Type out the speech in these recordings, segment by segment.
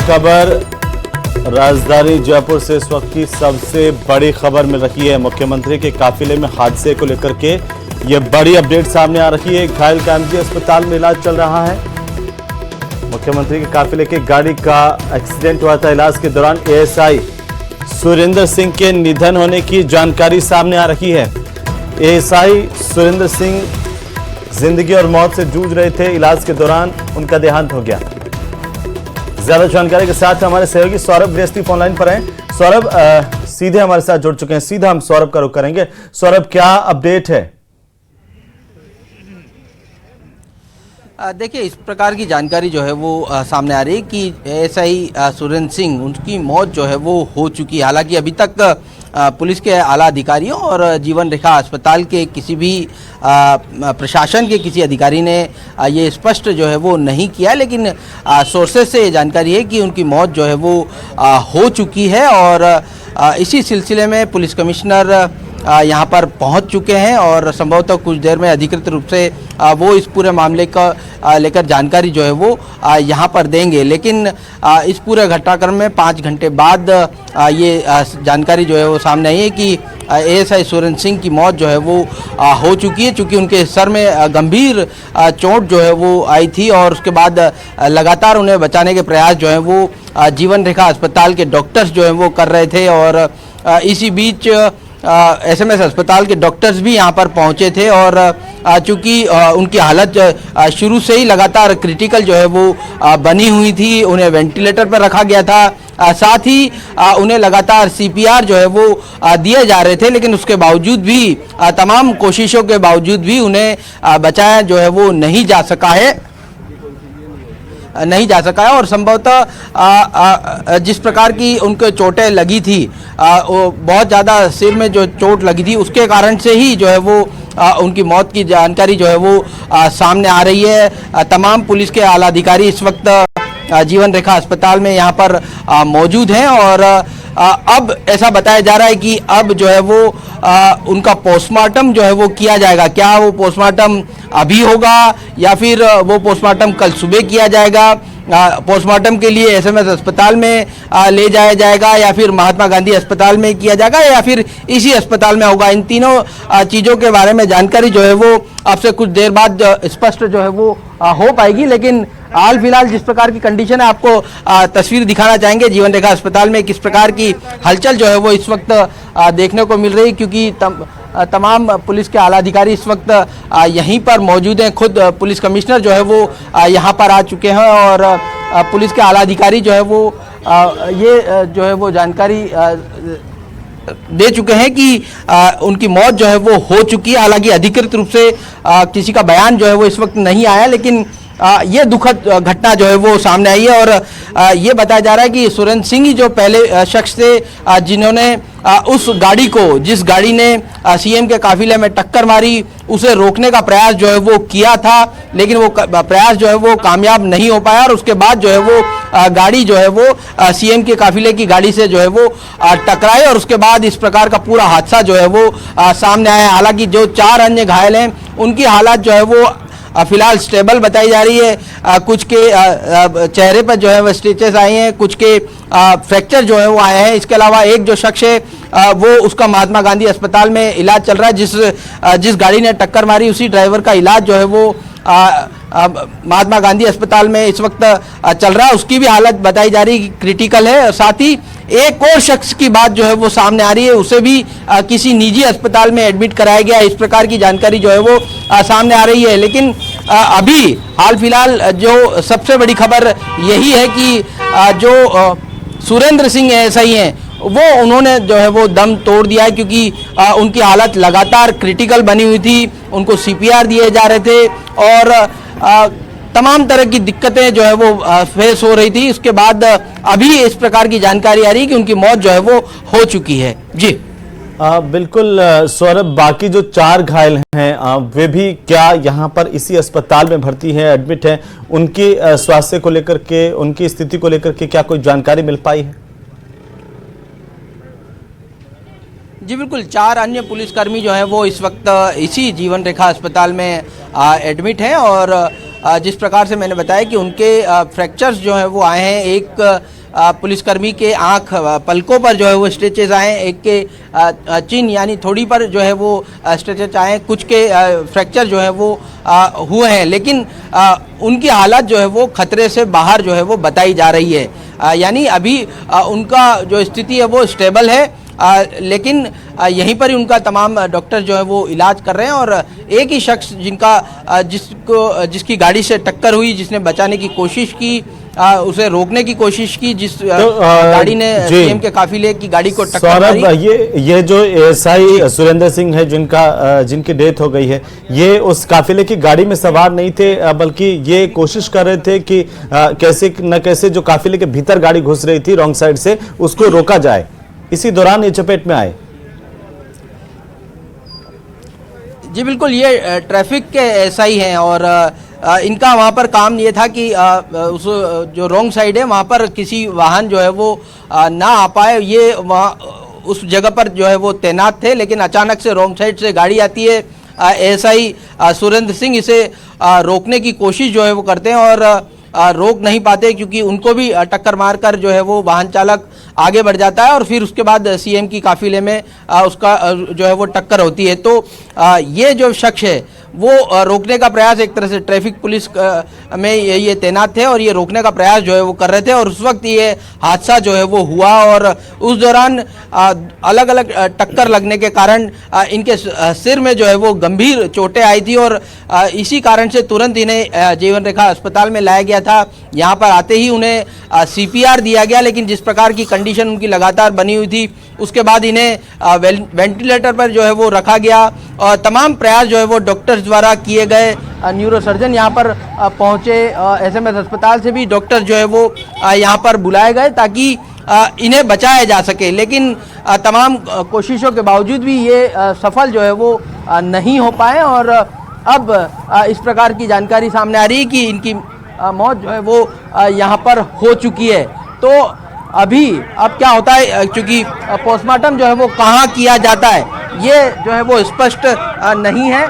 खबर राजधानी जयपुर से इस वक्त की सबसे बड़ी खबर मिल रही है। मुख्यमंत्री के काफिले में हादसे को लेकर के ये बड़ी अपडेट सामने आ रही है। घायल का एमजी अस्पताल में इलाज चल रहा है। मुख्यमंत्री के काफिले की गाड़ी का एक्सीडेंट हुआ था। इलाज के दौरान एएसआई सुरेंद्र सिंह के निधन होने की जानकारी सामने आ रही है। एएसआई सुरेंद्र सिंह जिंदगी और मौत से जूझ रहे थे। इलाज के दौरान उनका देहांत हो गया। ज्यादा जानकारी के साथ हमारे सहयोगी सौरभ गृहस्थी फोन लाइन पर हैं। सौरभ सीधे हमारे साथ जुड़ चुके हैं। सीधा हम सौरभ का रुख करेंगे। सौरभ, क्या अपडेट है? देखिए, इस प्रकार की जानकारी जो है वो सामने आ रही है कि एएसआई सुरेंद्र सिंह, उनकी मौत जो है वो हो चुकी है। हालांकि अभी तक पुलिस के आला अधिकारियों और जीवन रेखा अस्पताल के किसी भी प्रशासन के किसी अधिकारी ने ये स्पष्ट जो है वो नहीं किया, लेकिन सोर्सेस से ये जानकारी है कि उनकी मौत जो है वो हो चुकी है। और इसी सिलसिले में पुलिस कमिश्नर यहाँ पर पहुँच चुके हैं और संभवतः कुछ देर में अधिकृत रूप से वो इस पूरे मामले का लेकर जानकारी जो है वो यहाँ पर देंगे। लेकिन इस पूरे घटनाक्रम में 5 घंटे बाद ये जानकारी जो है वो सामने आई है कि एएसआई सुरेंद्र सिंह की मौत जो है वो हो चुकी है, चूँकि उनके सर में गंभीर चोट जो है वो आई थी और उसके बाद लगातार उन्हें बचाने के प्रयास जो है वो जीवन रेखा अस्पताल के डॉक्टर्स जो है वो कर रहे थे। और इसी बीच एसएमएस अस्पताल के डॉक्टर्स भी यहाँ पर पहुँचे थे और चूँकि उनकी हालत शुरू से ही लगातार क्रिटिकल जो है वो बनी हुई थी, उन्हें वेंटिलेटर पर रखा गया था। साथ ही उन्हें लगातार सीपीआर जो है वो दिए जा रहे थे, लेकिन उसके बावजूद भी तमाम कोशिशों के बावजूद भी उन्हें बचाया जो है वो नहीं जा सका है और संभवतः जिस प्रकार की उनको चोटें लगी थी, वो बहुत ज़्यादा सिर में जो चोट लगी थी उसके कारण से ही जो है वो उनकी मौत की जानकारी जो है वो सामने आ रही है। तमाम पुलिस के आला अधिकारी इस वक्त जीवन रेखा अस्पताल में यहाँ पर मौजूद हैं और अब ऐसा बताया जा रहा है कि अब जो है वो उनका पोस्टमार्टम जो है वो किया जाएगा। क्या वो पोस्टमार्टम अभी होगा या फिर वो पोस्टमार्टम कल सुबह किया जाएगा? पोस्टमार्टम के लिए एसएमएस अस्पताल में ले जाया जाएगा या फिर महात्मा गांधी अस्पताल में किया जाएगा या फिर इसी अस्पताल में होगा? इन तीनों चीज़ों के बारे में जानकारी जो है वो अब से कुछ देर बाद स्पष्ट जो है वो हो पाएगी। लेकिन हाल फिलहाल जिस प्रकार की कंडीशन है, आपको तस्वीर दिखाना चाहेंगे जीवन रेखा अस्पताल में किस प्रकार की हलचल जो है वो इस वक्त देखने को मिल रही है, क्योंकि तमाम पुलिस के आला अधिकारी इस वक्त यहीं पर मौजूद हैं। खुद पुलिस कमिश्नर जो है वो यहाँ पर आ चुके हैं और पुलिस के आला अधिकारी जो है वो ये जो है वो जानकारी दे चुके हैं कि उनकी मौत जो है वो हो चुकी है। हालांकि अधिकृत रूप से किसी का बयान जो है वो इस वक्त नहीं आया, लेकिन ये दुखद घटना जो है वो सामने आई है। और ये बताया जा रहा है कि सुरेंद्र सिंह ही जो पहले शख्स थे जिन्होंने उस गाड़ी को, जिस गाड़ी ने सीएम के काफिले में टक्कर मारी, उसे रोकने का प्रयास जो है वो किया था, लेकिन वो प्रयास जो है वो कामयाब नहीं हो पाया और उसके बाद जो है वो गाड़ी जो है वो सीएम के काफिले की गाड़ी से जो है वो टकराई और उसके बाद इस प्रकार का पूरा हादसा जो है वो सामने आया। हालांकि जो 4 अन्य घायल हैं उनकी हालत जो है वो फिलहाल स्टेबल बताई जा रही है। कुछ के चेहरे पर जो है वो स्टिचेस आए हैं, कुछ के फ्रैक्चर जो है वो आए हैं। इसके अलावा एक जो शख्स है वो उसका महात्मा गांधी अस्पताल में इलाज चल रहा है। जिस गाड़ी ने टक्कर मारी उसी ड्राइवर का इलाज जो है वो महात्मा गांधी अस्पताल में इस वक्त चल रहा है। उसकी भी हालत बताई जा रही है कि क्रिटिकल है। और साथ ही एक और शख्स की बात जो है वो सामने आ रही है, उसे भी किसी निजी अस्पताल में एडमिट कराया गया। इस प्रकार की जानकारी जो है वो सामने आ रही है। लेकिन अभी हाल फिलहाल जो सबसे बड़ी खबर यही है कि जो सुरेंद्र सिंह एएसआई हैं वो उन्होंने जो है वो दम तोड़ दिया है, क्योंकि उनकी हालत लगातार क्रिटिकल बनी हुई थी। उनको सीपीआर दिए जा रहे थे और तमाम तरह की दिक्कतें जो है वो फेस हो रही थी। उसके बाद अभी इस प्रकार की जानकारी आ रही है कि उनकी मौत जो है वो हो चुकी है। जी बिल्कुल सौरभ, बाकी जो 4 घायल हैं वे भी क्या यहाँ पर इसी अस्पताल में भर्ती हैं, एडमिट हैं? उनकी स्वास्थ्य को लेकर के, उनकी स्थिति को लेकर के क्या कोई जानकारी मिल पाई है? जी बिल्कुल, 4 अन्य पुलिसकर्मी जो हैं वो इस वक्त इसी जीवन रेखा अस्पताल में एडमिट हैं और जिस प्रकार से मैंने बताया कि उनके फ्रैक्चर्स जो हैं वो आए हैं। एक पुलिसकर्मी के आंख पलकों पर जो है वो स्ट्रेचेस आए, एक के चिन यानी थोड़ी पर जो है वो स्ट्रेचेस आए, कुछ के फ्रैक्चर जो है वो हुए हैं, लेकिन उनकी हालत जो है वो खतरे से बाहर जो है वो बताई जा रही है। यानी अभी उनका जो स्थिति है वो स्टेबल है, लेकिन यहीं पर ही उनका तमाम डॉक्टर जो है वो इलाज कर रहे हैं। और एक ही शख्स जिसकी गाड़ी से टक्कर हुई, जिसने बचाने की कोशिश की, उसे रोकने की कोशिश की, जिस गाड़ी ने सीएम के काफिले की गाड़ी को टक्कर मारी। ये जो एएसआई सुरेंद्र सिंह है जिनकी डेथ हो गई है, ये उस काफिले की गाड़ी में सवार नहीं थे, बल्कि ये कोशिश कर रहे थे कि कैसे न कैसे जो काफिले के भीतर गाड़ी घुस रही थी रॉन्ग साइड से, उसको रोका जाए। इसी दौरान ये चपेट में आए। जी बिल्कुल, ये ट्रैफिक के एएसआई हैं और इनका वहाँ पर काम ये था कि उस जो रॉन्ग साइड है वहाँ पर किसी वाहन जो है वो ना आ पाए। ये वहाँ उस जगह पर जो है वो तैनात थे, लेकिन अचानक से रॉन्ग साइड से गाड़ी आती है। एएसआई सुरेंद्र सिंह इसे रोकने की कोशिश जो है वो करते हैं और रोक नहीं पाते, क्योंकि उनको भी टक्कर मारकर जो है वो वाहन चालक आगे बढ़ जाता है और फिर उसके बाद सीएम की काफिले में उसका जो है वो टक्कर होती है। तो ये जो शख्स है वो रोकने का प्रयास, एक तरह से ट्रैफिक पुलिस में ये तैनात थे और ये रोकने का प्रयास जो है वो कर रहे थे, और उस वक्त ये हादसा जो है वो हुआ। और उस दौरान अलग अलग टक्कर लगने के कारण इनके सिर में जो है वो गंभीर चोटें आई थी और इसी कारण से तुरंत इन्हें जीवन रेखा अस्पताल में लाया गया था। यहाँ पर आते ही उन्हें CPR दिया गया, लेकिन जिस प्रकार की कंडीशन उनकी लगातार बनी हुई थी, उसके बाद इन्हें वेंटिलेटर पर जो है वो रखा गया और तमाम प्रयास जो है वो डॉक्टर्स द्वारा किए गए। न्यूरोसर्जन यहाँ पर पहुँचे, SMS अस्पताल से भी डॉक्टर जो है वो यहाँ पर बुलाए गए ताकि इन्हें बचाया जा सके, लेकिन तमाम कोशिशों के बावजूद भी ये सफल जो है वो नहीं हो पाए। और अब इस प्रकार की जानकारी सामने आ रही है कि इनकी मौत जो है वो यहाँ पर हो चुकी है। तो अब क्या होता है, क्योंकि पोस्टमार्टम जो है वो कहाँ किया जाता है ये जो है वो स्पष्ट नहीं है।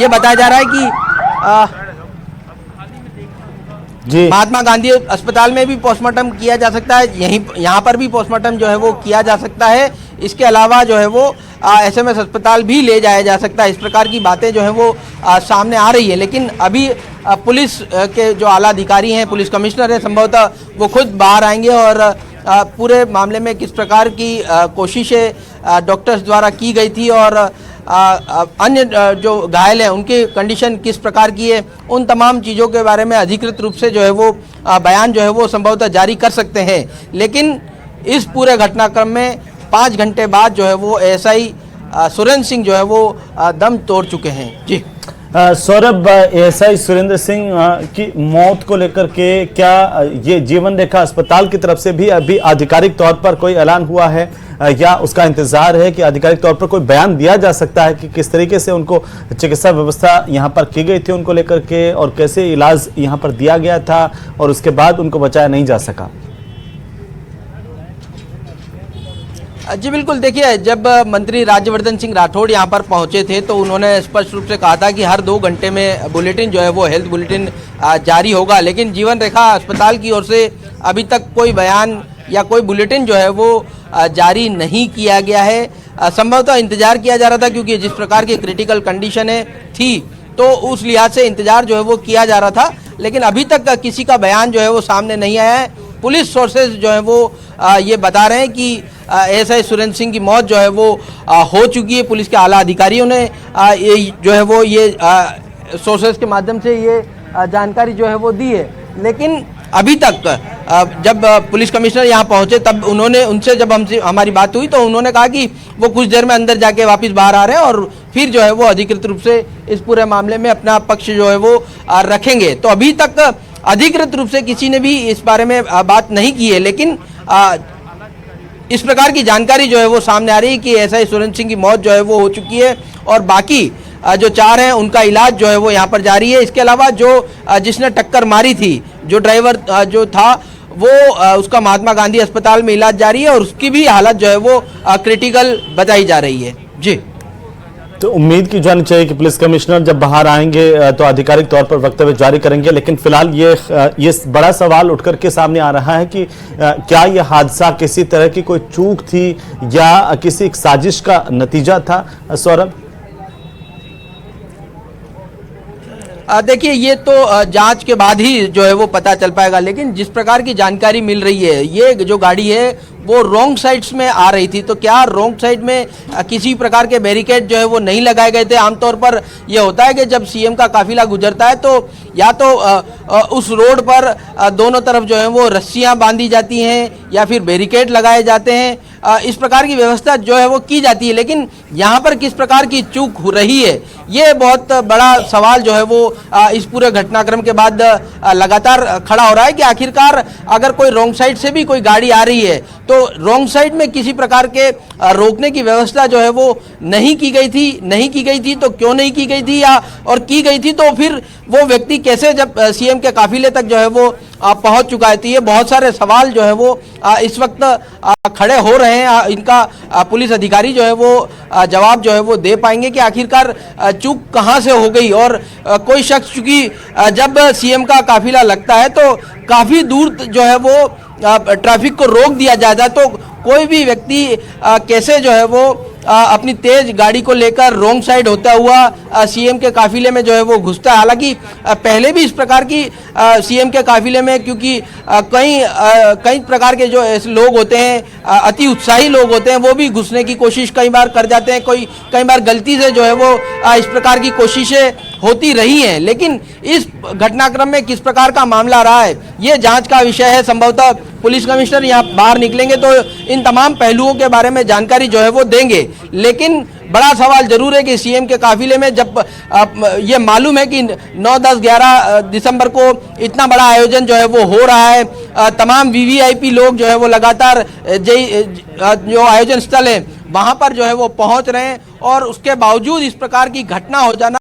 ये बताया जा रहा है कि जी महात्मा गांधी अस्पताल में भी पोस्टमार्टम किया जा सकता है, यहाँ पर भी पोस्टमार्टम जो है वो किया जा सकता है। इसके अलावा जो है वो SMS अस्पताल भी ले जाया जा सकता है। इस प्रकार की बातें जो है वो सामने आ रही है, लेकिन अभी पुलिस के जो आला अधिकारी हैं, पुलिस कमिश्नर हैं, संभवतः वो खुद बाहर आएंगे और पूरे मामले में किस प्रकार की कोशिशें डॉक्टर्स द्वारा की गई थी और अन्य जो घायल हैं उनकी कंडीशन किस प्रकार की है, उन तमाम चीज़ों के बारे में अधिकृत रूप से जो है वो बयान जो है वो संभवतः जारी कर सकते हैं। लेकिन इस पूरे घटनाक्रम में 5 घंटे बाद जो है वो एएसआई सुरेंद्र सिंह जो है वो दम तोड़ चुके हैं। जी सौरभ, एएसआई सुरेंद्र सिंह की मौत को लेकर के क्या ये जीवन रेखा अस्पताल की तरफ से भी अभी आधिकारिक तौर पर कोई ऐलान हुआ है या उसका इंतजार है कि आधिकारिक तौर पर कोई बयान दिया जा सकता है कि किस तरीके से उनको चिकित्सा व्यवस्था यहाँ पर की गई थी उनको लेकर के और कैसे इलाज यहाँ पर दिया गया था और उसके बाद उनको बचाया नहीं जा सका? जी बिल्कुल, देखिए, जब मंत्री राज्यवर्धन सिंह राठौड़ यहाँ पर पहुँचे थे तो उन्होंने स्पष्ट रूप से कहा था कि हर 2 घंटे में बुलेटिन जो है वो हेल्थ बुलेटिन जारी होगा, लेकिन जीवन रेखा अस्पताल की ओर से अभी तक कोई बयान या कोई बुलेटिन जो है वो जारी नहीं किया गया है। संभवतः इंतजार किया जा रहा था, क्योंकि जिस प्रकार की क्रिटिकल कंडीशनें थी तो उस लिहाज से इंतजार जो है वो किया जा रहा था, लेकिन अभी तक किसी का बयान जो है वो सामने नहीं आया है। पुलिस सोर्सेज जो है वो ये बता रहे हैं कि एएसआई सुरेंद्र सिंह की मौत जो है वो हो चुकी है। पुलिस के आला अधिकारियों ने ये जो है वो ये सोर्सेज के माध्यम से ये जानकारी जो है वो दी है, लेकिन अभी तक जब पुलिस कमिश्नर यहाँ पहुँचे तब उन्होंने उनसे जब हमारी बात हुई तो उन्होंने कहा कि वो कुछ देर में अंदर जाके वापस बाहर आ रहे हैं और फिर जो है वो अधिकृत रूप से इस पूरे मामले में अपना पक्ष जो है वो रखेंगे। तो अभी तक अधिकृत रूप से किसी ने भी इस बारे में बात नहीं की है, लेकिन इस प्रकार की जानकारी जो है वो सामने आ रही है कि एएसआई सुरेंद्र सिंह की मौत जो है वो हो चुकी है और बाकी जो 4 हैं उनका इलाज जो है वो यहाँ पर जारी है। इसके अलावा जो जिसने टक्कर मारी थी, जो ड्राइवर जो था वो उसका महात्मा गांधी अस्पताल में इलाज जारी है और उसकी भी हालत जो है वो क्रिटिकल बताई जा रही है। जी तो उम्मीद की जानी चाहिए कि पुलिस कमिश्नर जब बाहर आएंगे तो आधिकारिक तौर पर वक्तव्य जारी करेंगे, लेकिन फिलहाल ये बड़ा सवाल उठ करके सामने आ रहा है कि क्या यह हादसा किसी तरह की कोई चूक थी या किसी एक साजिश का नतीजा था। सौरभ, देखिए ये तो जांच के बाद ही जो है वो पता चल पाएगा, लेकिन जिस प्रकार की जानकारी मिल रही है, ये जो गाड़ी है वो रॉन्ग साइड्स में आ रही थी। तो क्या रॉन्ग साइड में किसी प्रकार के बैरिकेड जो है वो नहीं लगाए गए थे? आमतौर पर यह होता है कि जब सीएम का काफिला गुजरता है तो या तो उस रोड पर दोनों तरफ जो है वो रस्सियां बांधी जाती हैं या फिर बैरिकेड लगाए जाते हैं। इस प्रकार की व्यवस्था जो है वो की जाती है, लेकिन यहाँ पर किस प्रकार की चूक हो रही है, ये बहुत बड़ा सवाल जो है वो इस पूरे घटनाक्रम के बाद लगातार खड़ा हो रहा है कि आखिरकार अगर कोई रॉन्ग साइड से भी कोई गाड़ी आ रही है तो रॉन्ग साइड में किसी प्रकार के रोकने की व्यवस्था जो है वो नहीं की गई थी तो क्यों नहीं की गई थी, या और की गई थी तो फिर वो व्यक्ति कैसे जब सीएम के काफिले तक जो है वो पहुंच चुका है। तो ये बहुत सारे सवाल जो है वो इस वक्त खड़े हो रहे हैं। इनका पुलिस अधिकारी जो है वो जवाब जो है वो दे पाएंगे कि आखिरकार चूक कहां से हो गई। और कोई शख्स, चूंकि जब सीएम का काफिला लगता है तो काफी दूर जो है वो ट्रैफिक को रोक दिया जाता है, तो कोई भी व्यक्ति कैसे जो है वो अपनी तेज गाड़ी को लेकर रोंग साइड होता हुआ सीएम के काफिले में जो है वो घुसता है। हालांकि पहले भी इस प्रकार की सीएम के काफिले में, क्योंकि कई प्रकार के जो लोग होते हैं, अति उत्साही लोग होते हैं, वो भी घुसने की कोशिश कई बार कर जाते हैं। कई बार गलती से जो है वो इस प्रकार की कोशिशें होती रही हैं, लेकिन इस घटनाक्रम में किस प्रकार का मामला रहा है ये जांच का विषय है। संभवतः पुलिस कमिश्नर यहाँ बाहर निकलेंगे तो इन तमाम पहलुओं के बारे में जानकारी जो है वो देंगे, लेकिन बड़ा सवाल जरूर है कि सीएम के काफिले में जब ये मालूम है कि 9, 10, 11 दिसंबर को इतना बड़ा आयोजन जो है वो हो रहा है, तमाम वीवीआईपी लोग जो है वो लगातार जो आयोजन स्थल है वहां पर जो है वो पहुंच रहे हैं, और उसके बावजूद इस प्रकार की घटना हो जाना